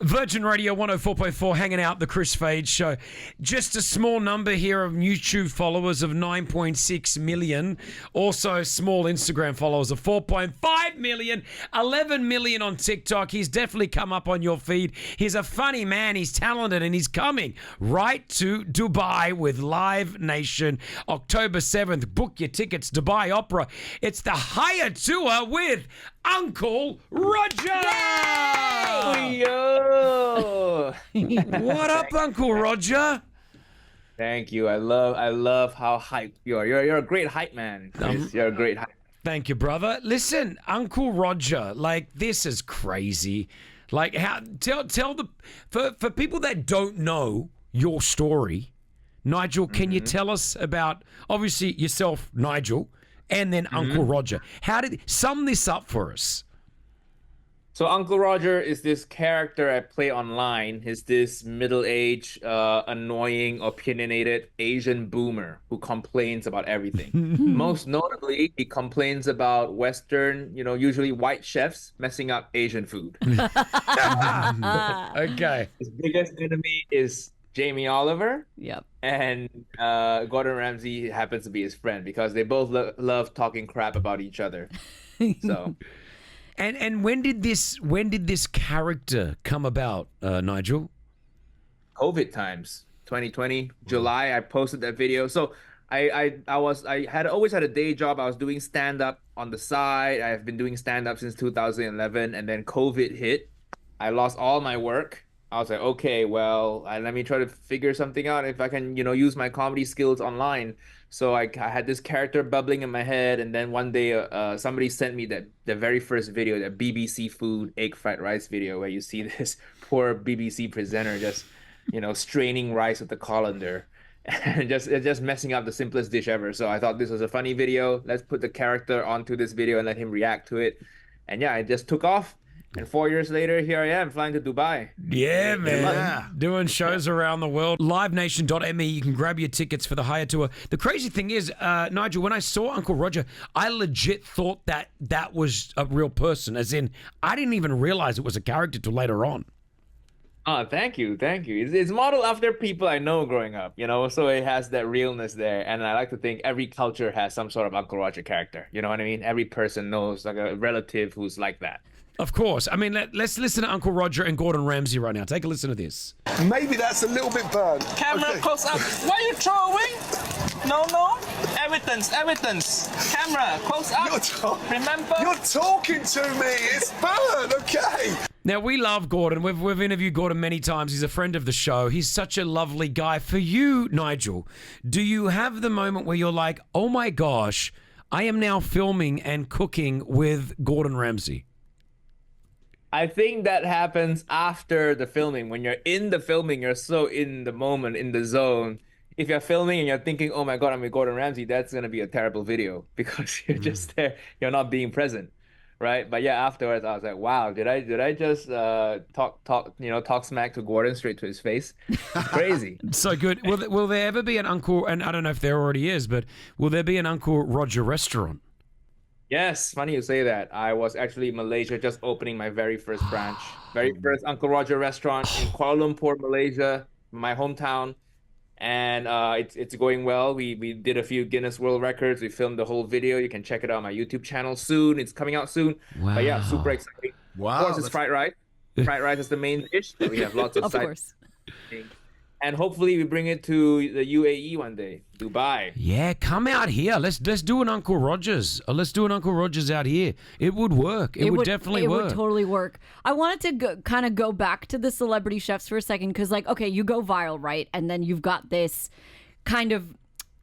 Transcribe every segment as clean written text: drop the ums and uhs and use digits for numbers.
Virgin Radio 104.4, hanging out the Kris Fade Show. Just a small number here of YouTube followers of 9.6 million. Also, small Instagram followers of 4.5 million. 11 million on TikTok. He's definitely come up on your feed. He's a funny man. He's talented, and he's coming right to Dubai with Live Nation. October 7th. Book your tickets. Dubai Opera. It's the Higher Tour with Uncle Roger! Yo! What up, Uncle Roger? Thank you. I love how hyped you are. You're a great hype man, Kris. You're a great hype. Thank you, brother. Listen, Uncle Roger, like, this is crazy. Like, how tell the for people that don't know your story, Nigel, can you tell us about obviously yourself, Nigel, and then Uncle Roger? How did sum this up for us? So Uncle Roger is this character I play online. He's this middle-aged, annoying, opinionated Asian boomer who complains about everything. Most notably, he complains about Western, usually white chefs messing up Asian food. Okay. His biggest enemy is Jamie Oliver. Yep. And Gordon Ramsay happens to be his friend because they both love talking crap about each other. So... And when did this character come about, Nigel? COVID times, 2020 July. I posted that video. So I had always had a day job. I was doing stand up on the side. I have been doing stand up since 2011, and then COVID hit. I lost all my work. I was like, okay, well, let me try to figure something out if I can, use my comedy skills online. So I had this character bubbling in my head, and then one day somebody sent me the very first video, that BBC food egg fried rice video, where you see this poor BBC presenter just, straining rice with the colander and just messing up the simplest dish ever. So I thought this was a funny video. Let's put the character onto this video and let him react to it. And yeah, it just took off. And 4 years later, here I am flying to Dubai. Yeah, man. Yeah. Doing shows around the world. LiveNation.me. You can grab your tickets for the Higher Tour. The crazy thing is, Nigel, when I saw Uncle Roger, I legit thought that was a real person. As in, I didn't even realize it was a character till later on. Oh, thank you. It's modeled after people I know growing up, so it has that realness there. And I like to think every culture has some sort of Uncle Roger character. You know what I mean? Every person knows like a relative who's like that. Of course. I mean, let's listen to Uncle Roger and Gordon Ramsay right now. Take a listen to this. Maybe that's a little bit burnt. Camera close up. Why are you throwing? No. Evidence. Camera close up. Remember? You're talking to me. It's burnt, okay? Now, we love Gordon. We've interviewed Gordon many times. He's a friend of the show. He's such a lovely guy. For you, Nigel, do you have the moment where you're like, oh my gosh, I am now filming and cooking with Gordon Ramsay? I think that happens after the filming. When you're in the filming, you're so in the moment, in the zone. If you're filming and you're thinking, oh my God, I'm with Gordon Ramsay, that's going to be a terrible video because you're just there. You're not being present, right? But yeah, afterwards, I was like, wow, did I just talk smack to Gordon straight to his face? It's crazy. So good. Will there ever be an Uncle, and I don't know if there already is, but will there be an Uncle Roger restaurant? Yes, funny you say that. I was actually in Malaysia just opening my very first branch. Very first Uncle Roger restaurant in Kuala Lumpur, Malaysia, my hometown. And it's going well. We did a few Guinness World Records. We filmed the whole video. You can check it out on my YouTube channel soon. It's coming out soon. Wow. But yeah, super exciting. Wow. Of course, it's fried rice. Fried rice is the main dish. So we have lots of side course. things. And hopefully we bring it to the UAE one day, Dubai. Yeah, come out here. Let's do an Uncle Rogers. Let's do an Uncle Rogers out here. It would work. It would definitely work. It would totally work. I wanted to kind of go back to the celebrity chefs for a second because, like, okay, you go viral, right? And then you've got this kind of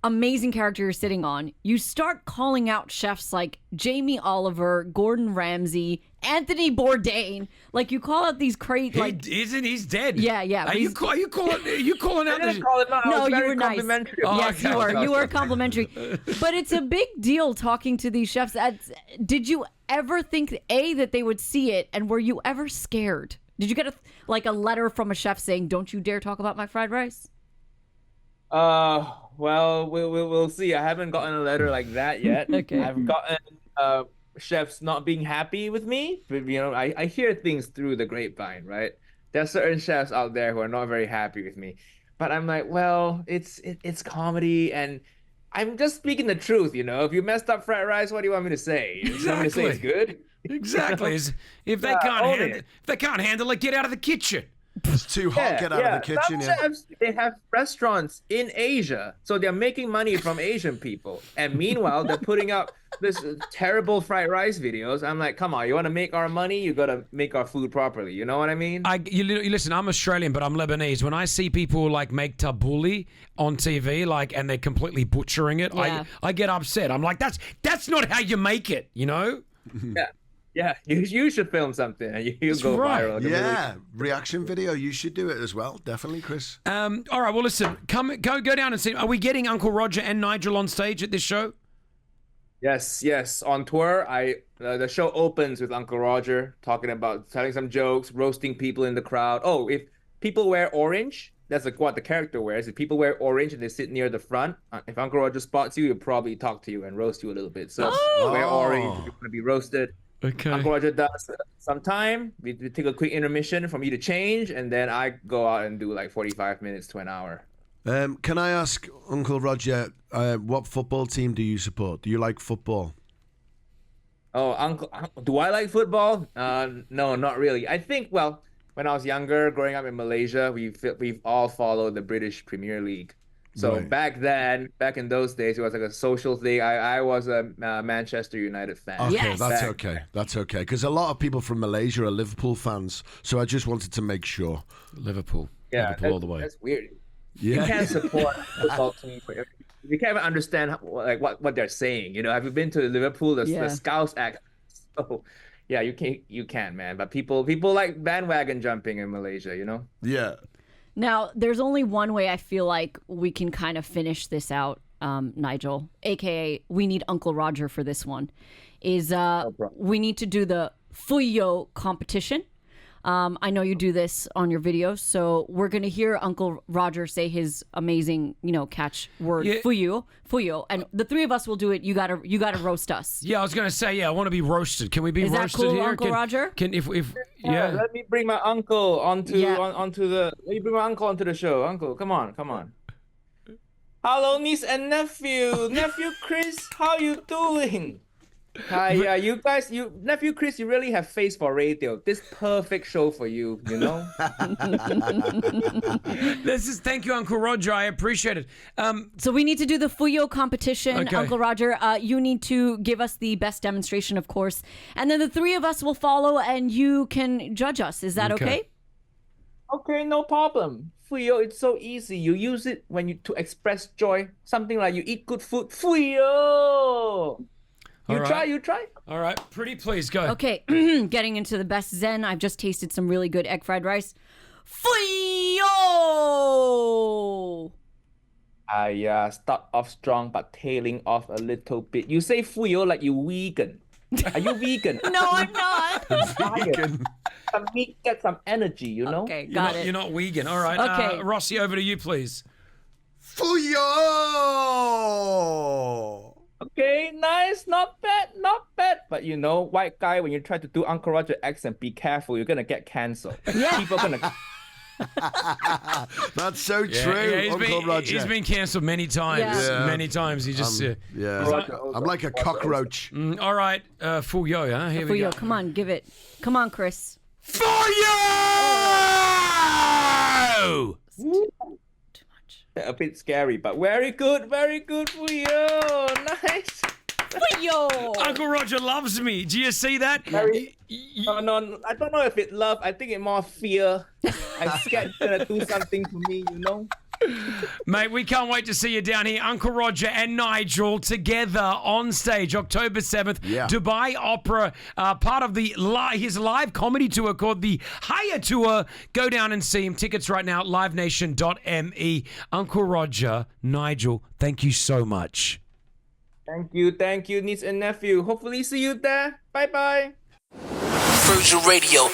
amazing character you're sitting on. You start calling out chefs like Jamie Oliver, Gordon Ramsay, Anthony Bourdain. Like, you call out these crazy. Like, he's dead? Yeah. Are you calling out? I didn't call it. No, was you very were nice. complimentary. Oh, Yes, okay. you were complimentary. But it's a big deal talking to these chefs. Did you ever think, A, that they would see it, and were you ever scared? Did you get a letter from a chef saying, "Don't you dare talk about my fried rice"? Well, we'll see. I haven't gotten a letter like that yet. Okay. I've gotten chefs not being happy with me. But, I hear things through the grapevine, right? There's certain chefs out there who are not very happy with me. But I'm like, well, it's comedy, and I'm just speaking the truth, you know. If you messed up fried rice, what do you want me to say? You want me to say it's good? Exactly. If they can't handle it, get out of the kitchen. It's too hot. Get out of the kitchen. Some chefs, they have restaurants in Asia, so they're making money from Asian people. And meanwhile, they're putting up this terrible fried rice videos. I'm like, come on, you want to make our money? You got to make our food properly. You know what I mean? You listen, I'm Australian, but I'm Lebanese. When I see people like make tabbouleh on TV, and they're completely butchering it, I get upset. I'm like, that's not how you make it, you know? Yeah, you should film something and you go viral. Yeah, reaction video. You should do it as well. Definitely, Kris. All right, well, listen, go down and see. Are we getting Uncle Roger and Nigel on stage at this show? Yes. On tour, the show opens with Uncle Roger telling some jokes, roasting people in the crowd. Oh, if people wear orange, that's like what the character wears. If people wear orange and they sit near the front, if Uncle Roger spots you, he'll probably talk to you and roast you a little bit. So wear orange if you want to be roasted. Okay. Uncle Roger does some time. We take a quick intermission for me to change, and then I go out and do like 45 minutes to an hour. Can I ask Uncle Roger, what football team do you support? Do you like football? Oh, Uncle, do I like football? No, not really. I think, well, when I was younger, growing up in Malaysia, we've all followed the British Premier League. So back in those days, it was like a social thing. I was a Manchester United fan. Okay, Yes. That's okay. Because a lot of people from Malaysia are Liverpool fans, so I just wanted to make sure. Liverpool all the way. That's weird. Yeah. You can't support a football team. You can't even understand what they're saying. You know, have you been to Liverpool? The Scouse act. So, yeah, you can't, man. But people like bandwagon jumping in Malaysia. You know. Yeah. Now, there's only one way I feel like we can kind of finish this out, Nigel, AKA we need Uncle Roger for this one, is we need to do the Fuyo competition. I know you do this on your videos, so we're going to hear Uncle Roger say his amazing, catch word, Fuyo, and the three of us will do it. You gotta roast us. Yeah, I was going to say, I want to be roasted. Can we be Is that roasted cool, here? Uncle Roger? Let me bring my uncle onto the show. Uncle, come on. Hello, niece and nephew. Nephew Kris, how you doing? Hi, you guys, nephew Kris, you really have face for radio. This perfect show for you, you know? Thank you, Uncle Roger. I appreciate it. So we need to do the Fuyo competition. Okay. Uncle Roger, you need to give us the best demonstration, of course. And then the three of us will follow and you can judge us. Is that okay? Okay, no problem. Fuyo, it's so easy. You use it to express joy. Something like you eat good food. Fuyo! You try. All right, Priti, please go. Okay, getting into the best Zen. I've just tasted some really good egg fried rice. Fuyo! I start off strong but tailing off a little bit. You say fuyo like you vegan. Are you vegan? No, I'm not. Vegan. Some meat, get some energy, you know? Okay, got it. You're not vegan. All right. Okay. Rossi, over to you, please. Fuyo! Okay, nice, not bad. But white guy, when you try to do Uncle Roger accent, be careful, you're gonna get cancelled. Yeah. People are gonna. That's so true, Uncle Roger. He's been cancelled many times. Yeah. Many times. He just. I'm like a cockroach. All right, Fuyo, huh? Here we go. Fuyo, come on, give it. Come on, Kris. Fuyo! A bit scary, but very good Fuyo. Nice. Fuyo! Uncle Roger loves me. Do you see that? No, I don't know if it love. I think it more fear. I'm scared it's gonna do something to me, you know? Mate, we can't wait to see you down here. Uncle Roger and Nigel together on stage October 7th. Yeah. Dubai Opera, part of his live comedy tour called the Higher Tour. Go down and see him. Tickets right now at livenation.me. Uncle Roger, Nigel, thank you so much. Thank you, niece and nephew. Hopefully see you there. Bye-bye. Virgin Radio